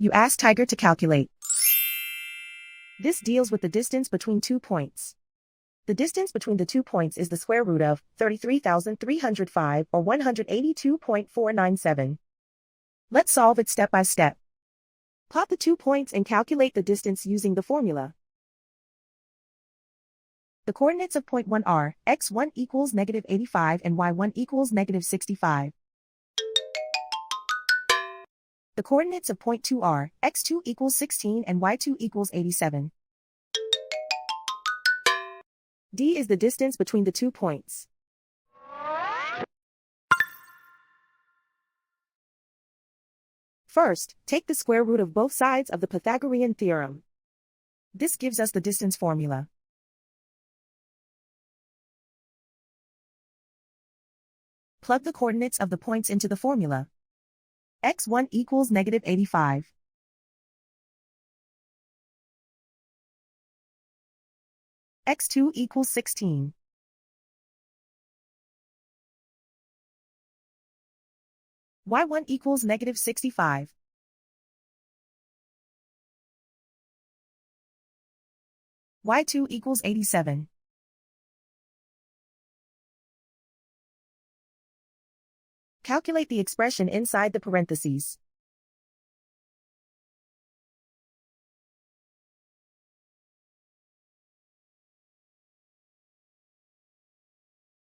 You ask Tiger to calculate. This deals with the distance between 2 points. The distance between the 2 points is the square root of 33,305 or 182.497. Let's solve it step by step. Plot the 2 points and calculate the distance using the formula. The coordinates of point 1 are x1 equals -85 and y1 equals -65. The coordinates of point 2 are x2 equals 16 and y2 equals 87. D is the distance between the 2 points. First, take the square root of both sides of the Pythagorean theorem. This gives us the distance formula. Plug the coordinates of the points into the formula. x1 equals -85. x2 equals 16. y1 equals -65. y2 equals 87. Calculate the expression inside the parentheses.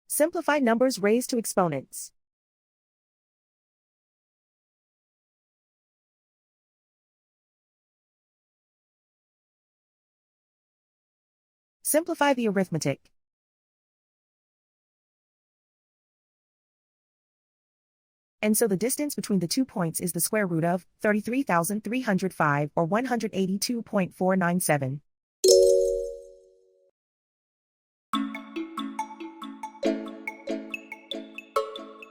Simplify numbers raised to exponents. Simplify the arithmetic. And so the distance between the 2 points is the square root of 33,305 or 182.497.